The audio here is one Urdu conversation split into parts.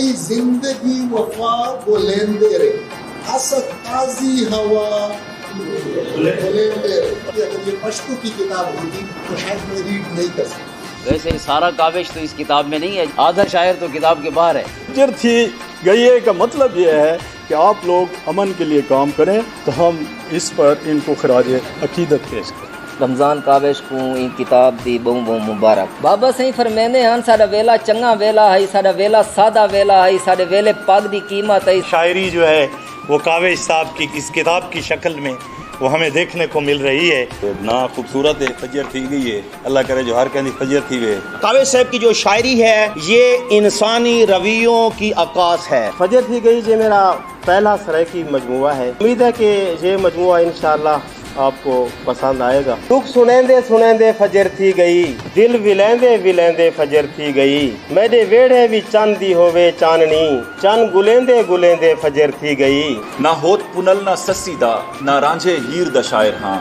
ساری زندگی وفا بلندے رہے، اسد تازی ہوا بلندے رہے۔ اگر یہ پشتو کی کتاب ہوتی تو شاید میں ریڈ نہیں کر سکتا۔ ویسے سارا کاوش تو اس کتاب میں نہیں ہے، آدھا شاعر تو کتاب کے باہر ہے۔ فجر تھی گئی ہے کا مطلب یہ ہے کہ آپ لوگ امن کے لیے کام کریں، تو ہم اس پر ان کو خراج عقیدت پیش کریں۔ رمضان کاوش کو این کتاب دی بہوں بہوں مبارک۔ بابا سائیں فرمیندے ہن ساڈا ویلا چنگا ویلا ہے، ساڈا ویلا سادہ ویلا ہے، ساڈے ویلے پاک دی قیمت ہے۔ شاعری جو ہے وہ کاوش صاحب کی اس کتاب کی شکل میں وہ ہمیں دیکھنے کو مل رہی ہے۔ نا خوبصورت ہے، فجر تھی گئی ہے، اللہ کرے جو ہر کہندی فجر تھی وے۔ کاوش صاحب کی جو شاعری ہے یہ انسانی رویوں کی عکاس ہے۔ فجر تھی گئی یہ میرا پہلا سرائکی مجموعہ ہے، امید ہے کہ یہ مجموعہ انشاءاللہ آپ کو پسند آئے گا۔ دکھ سنیندے سنیندے فجر تھی گئی، دل ولیندے ولیندے فجر تھی گئی، میرے ویڑے بھی چند دی ہووے چاننی، چند گلیندے گلیندے فجر تھی گئی۔ نہ ہوت پنل نہ سسی دا، نہ رانجھے ہیر دا شاعر ہاں،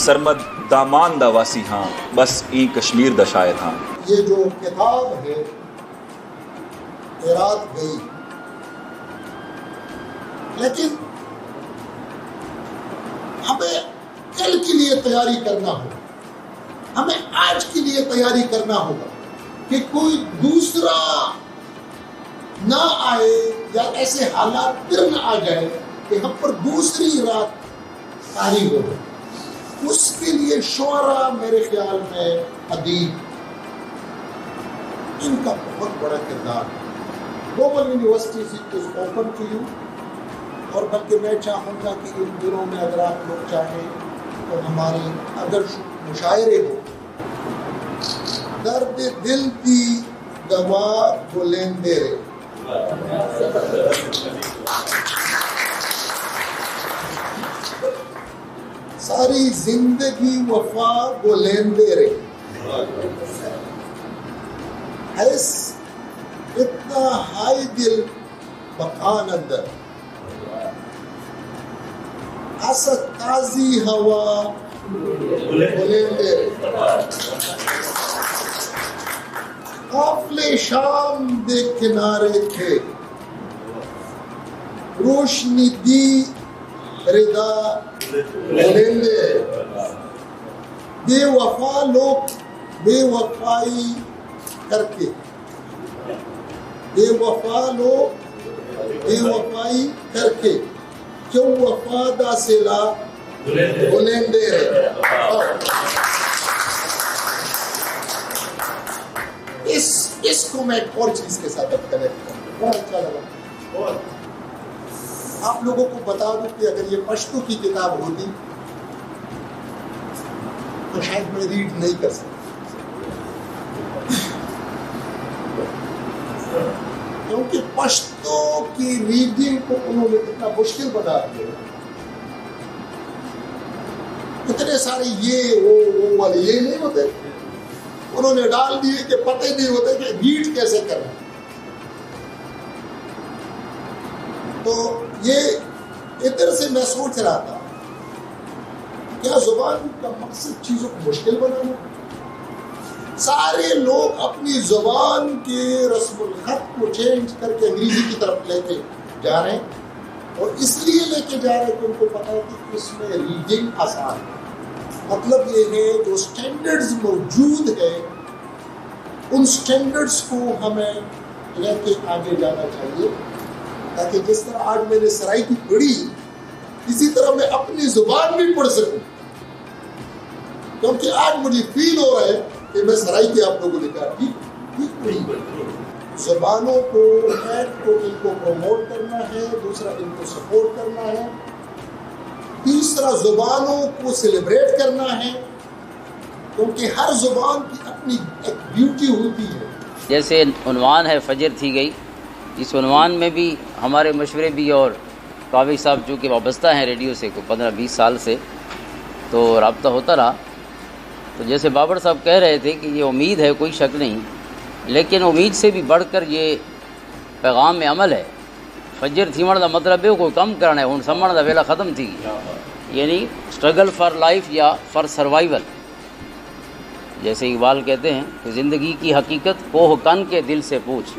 سرمد دامان دا واسی ہاں، بس ای کشمیر دا شاعر ہاں۔ یہ جو کتاب ہے رات گئی، لیکن ہمیں کل کے لیے تیاری کرنا ہوگا، ہمیں آج کے لیے تیاری کرنا ہوگا کہ کوئی دوسرا نہ آئے یا ایسے حالات پھر نہ آ جائے کہ ہم پر دوسری رات طاری ہو جائے۔ اس کے لیے شعراء میرے خیال میں ادیب ان کا بہت بڑا کردار ہے۔ Global university is open to you, اور بلکہ میں چاہوں گا کہ ان دنوں میں اگر آپ لوگ چاہیں تو ہمارے اگر مشاعرے ہو، درد دل دی دوا بلندے رہے، ساری زندگی وفا بلندے رہے، ایس اتنا ہائی دل مکان اندر، اسد تازی ہوا بلندے رہے، قافلے شام دے کنارے تھے، روشنی دی ردا بلندے رہے، بے وفا لوگ بے وفائی کر کے، بے وفا لوگ بے وفائی کر کے کیوں وفادہ سلا بلندے رہے۔ اس کو میں ایک اور چیز کے ساتھ اب کنیکٹ کروں، بہت اچھا لگا۔ آپ لوگوں کو بتا دوں کہ اگر یہ پشتو کی کتاب ہوتی تو شاید میں ریڈ نہیں کر سکتا، کیونکہ پشتو کی ریڈنگ کو انہوں نے اتنا مشکل بنا دیا، اتنے سارے یہ وہ والے یہ نہیں ہوتے، انہوں نے ڈال دیے کہ پتہ نہیں ہوتے کہ ریڈ کیسے کرنا۔ تو یہ ادھر سے میں سوچ رہا تھا کیا زبان کا مقصد چیزوں کو مشکل بنانا؟ سارے لوگ اپنی زبان کے رسم الخط کو چینج کر کے انگریزی کی طرف لے کے جا رہے ہیں، اور اس لیے لے کے جا رہے ہیں کہ ان کو پتا ہے کہ اس میں ریڈنگ آسان ہے۔ مطلب یہ ہے جو سٹینڈرڈز موجود ہے ان سٹینڈرڈز کو ہمیں لے کے آگے جانا چاہیے، تاکہ جس طرح آج میں نے سرائکی پڑھی اسی طرح میں اپنی زبان بھی پڑھ سکوں، کیونکہ آج مجھے فیل ہو رہا ہے کہ میں سرائکی آپ لوگوں نے کہا ٹھیک پڑھی۔ زبانوں کو ایک تو ان کو پروموٹ کرنا ہے، دوسرا ان کو سپورٹ کرنا ہے، تیسرا زبانوں کو سیلیبریٹ کرنا ہے، کیونکہ ہر زبان کی اپنی ایک بیوٹی ہوتی ہے۔ جیسے عنوان ہے فجر تھی گئی، اس عنوان میں بھی ہمارے مشورے بھی، اور کاوش صاحب چونکہ وابستہ ہیں ریڈیو سے 15-20 سال سے، تو رابطہ ہوتا رہا۔ تو جیسے بابر صاحب کہہ رہے تھے کہ یہ امید ہے، کوئی شک نہیں، لیکن امید سے بھی بڑھ کر یہ پیغام میں عمل ہے۔ فجر تھیمڑ دا مطلب ہے کوئی کم کرنا ہے، ہن سمجھ دا ویلا ختم تھی گئی، یعنی اسٹرگل فار لائف یا فار سروائیول۔ جیسے اقبال کہتے ہیں کہ زندگی کی حقیقت کوہ کن کے دل سے پوچھ،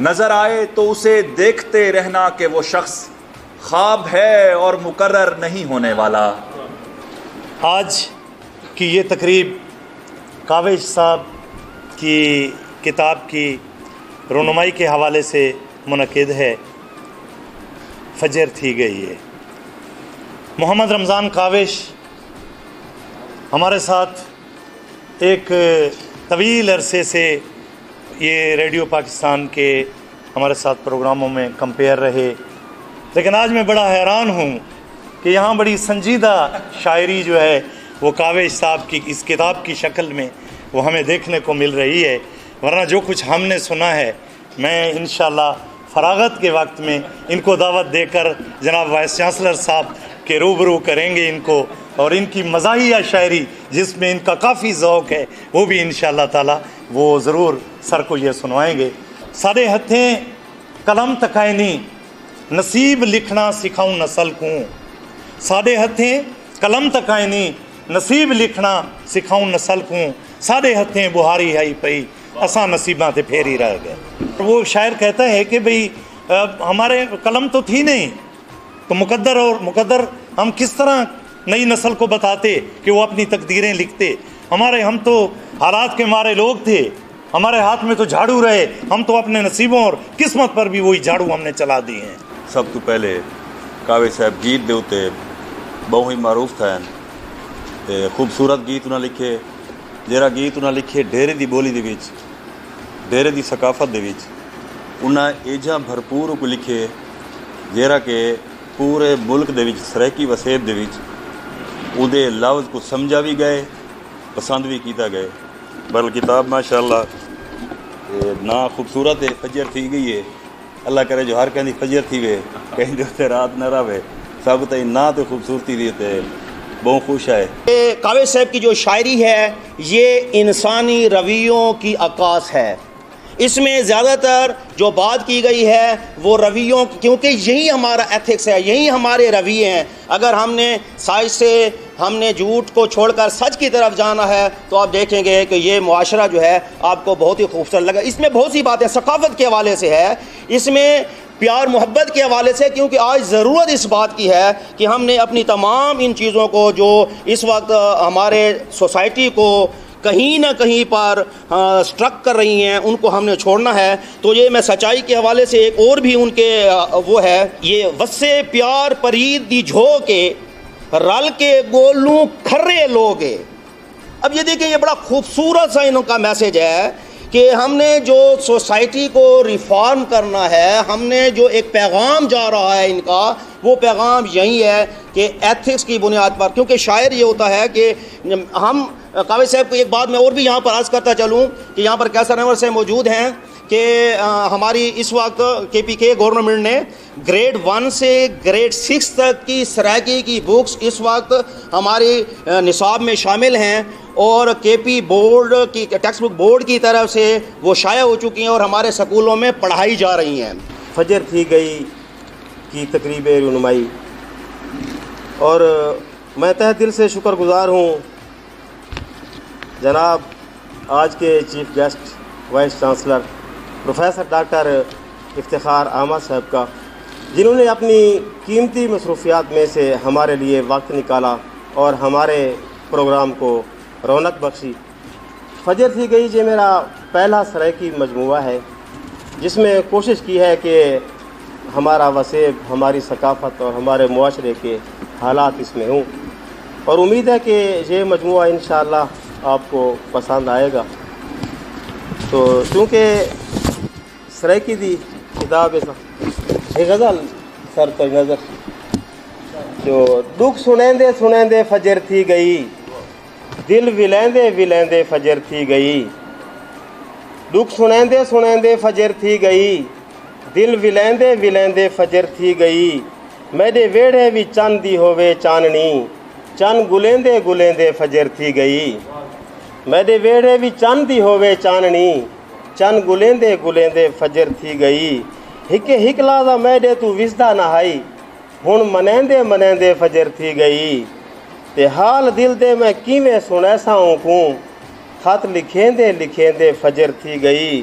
نظر آئے تو اسے دیکھتے رہنا کہ وہ شخص خواب ہے اور مقرر نہیں ہونے والا۔ آج کی یہ تقریب کاوش صاحب کی کتاب کی رونمائی کے حوالے سے منعقد ہے۔ فجر تھی گئی ہے۔ محمد رمضان کاوش ہمارے ساتھ ایک طویل عرصے سے یہ ریڈیو پاکستان کے ہمارے ساتھ پروگراموں میں کمپیئر رہے، لیکن آج میں بڑا حیران ہوں کہ یہاں بڑی سنجیدہ شاعری جو ہے وہ کاوش صاحب کی اس کتاب کی شکل میں وہ ہمیں دیکھنے کو مل رہی ہے، ورنہ جو کچھ ہم نے سنا ہے میں انشاءاللہ فراغت کے وقت میں ان کو دعوت دے کر جناب وائس چانسلر صاحب کے روبرو کریں گے ان کو، اور ان کی مزاحیہ شاعری جس میں ان کا کافی ذوق ہے وہ بھی انشاءاللہ تعالی وہ ضرور سر کو یہ سنوائیں گے۔ سارے ہتھیں قلم تکائنی نصیب لکھنا سکھاؤں نسل کو، سارے ہتھیں قلم تکائنی نصیب لکھنا سکھاؤں نسل کو، سارے ہتھیں بہاری آئی پئی اساں نصیباں تے پھیری رہ گئے۔ وہ شاعر کہتا ہے کہ بھئی ہمارے قلم تو تھی نہیں تو مقدر ہم کس طرح نئی نسل کو بتاتے کہ وہ اپنی تقدیریں لکھتے؟ ہم تو حالات کے مارے لوگ تھے، ہمارے ہاتھ میں تو جھاڑو رہے، ہم تو اپنے نصیبوں اور قسمت پر بھی وہی جھاڑو ہم نے چلا دی ہیں۔ سب تو پہلے کاوش صاحب گیت دے اتے بہت ہی معروف تھا، خوبصورت گیت انہیں لکھے، جہاں گیت انہیں لکھے ڈیرے دی بولی دے وچ، ڈیرے دی ثقافت دے وچ، انہیں ایجاں بھرپور کو لکھے جہاں کہ پورے ملک دے وچ سرائکی وسیب دے وچ اودے لفظ کو سمجھا بھی گئے، پسند بھی کیتا گئے۔ بل کتاب ماشاءاللہ نا خوبصورت ہے، فجر تھی گئی ہے، اللہ کرے جو ہر کہیں فجر تھی وے کہیں جو تے رات نہ رہے، سب تھی نا تو خوبصورتی دی تے بہت خوش ہے۔ کاوش صاحب کی جو شاعری ہے یہ انسانی رویوں کی عکاس ہے، اس میں زیادہ تر جو بات کی گئی ہے وہ رویوں، کیونکہ یہی ہمارا ایتھکس ہے، یہی ہمارے رویے ہیں۔ اگر ہم نے سائز سے ہم نے جھوٹ کو چھوڑ کر سچ کی طرف جانا ہے تو آپ دیکھیں گے کہ یہ معاشرہ جو ہے آپ کو بہت ہی خوبصورت لگا۔ اس میں بہت سی باتیں ثقافت کے حوالے سے ہے، اس میں پیار محبت کے حوالے سے، کیونکہ آج ضرورت اس بات کی ہے کہ ہم نے اپنی تمام ان چیزوں کو جو اس وقت ہمارے سوسائٹی کو کہیں نہ کہیں پر سٹرک کر رہی ہیں ان کو ہم نے چھوڑنا ہے۔ تو یہ میں سچائی کے حوالے سے ایک اور بھی ان کے وہ ہے، یہ وسے پیار پرید دی جھو کے رل کے گولوں کھرے لوگے۔ اب یہ دیکھیں یہ بڑا خوبصورت سا ان کا میسج ہے کہ ہم نے جو سوسائٹی کو ریفارم کرنا ہے، ہم نے جو ایک پیغام جا رہا ہے ان کا، وہ پیغام یہی ہے کہ ایتھکس کی بنیاد پر، کیونکہ شاعر یہ ہوتا ہے کہ ہم کاوش صاحب کو ایک بات میں اور بھی یہاں پر عرض کرتا چلوں کہ یہاں پر کیسر انور سے موجود ہیں کہ ہماری اس وقت KPK گورنمنٹ نے گریڈ 1 سے گریڈ 6 تک کی سرائکی کی بکس اس وقت ہماری نصاب میں شامل ہیں، اور KP بورڈ کی ٹیکسٹ بک بورڈ کی طرف سے وہ شائع ہو چکی ہیں اور ہمارے سکولوں میں پڑھائی جا رہی ہیں۔ فجر تھی گئی کی تقریب رونمائی، اور میں تہ دل سے شکر گزار ہوں جناب آج کے chief guest vice chancellor professor doctor Iftikhar Ahmad صاحب کا، جنہوں نے اپنی قیمتی مصروفیات میں سے ہمارے لیے وقت نکالا اور ہمارے پروگرام کو رونق بخشی۔ فجر تھی گئی یہ میرا پہلا سرائکی مجموعہ ہے جس میں کوشش کی ہے کہ ہمارا وسیب، ہماری ثقافت اور ہمارے معاشرے کے حالات اس میں ہوں، اور امید ہے کہ یہ مجموعہ انشاءاللہ آپ کو پسند آئے گا۔ تو چونکہ سرائکی دی کتاب ہے غزل سر پر نظر جو دکھ سنیندے فجر تھی گئی، دل ولیندے فجر تھی گئی، دکھ سنیندے فجر تھی گئی، دل ولیندے فجر تھی گئی، میرے ویڑے بھی چند دی ہووے چاننی، چند گلیندے فجر تھی گئی، میرے ویڑے بھی چند دی ہووے چاننی، چند گلیندے فجر تھی گئی، ہک لازا میرے تو وسدا نہ آئی، ہن منیندے فجر تھی گئی، تے حال دل دے میں کیویں سنیسا ہوں کوں، خط لکھیندے فجر تھی گئی،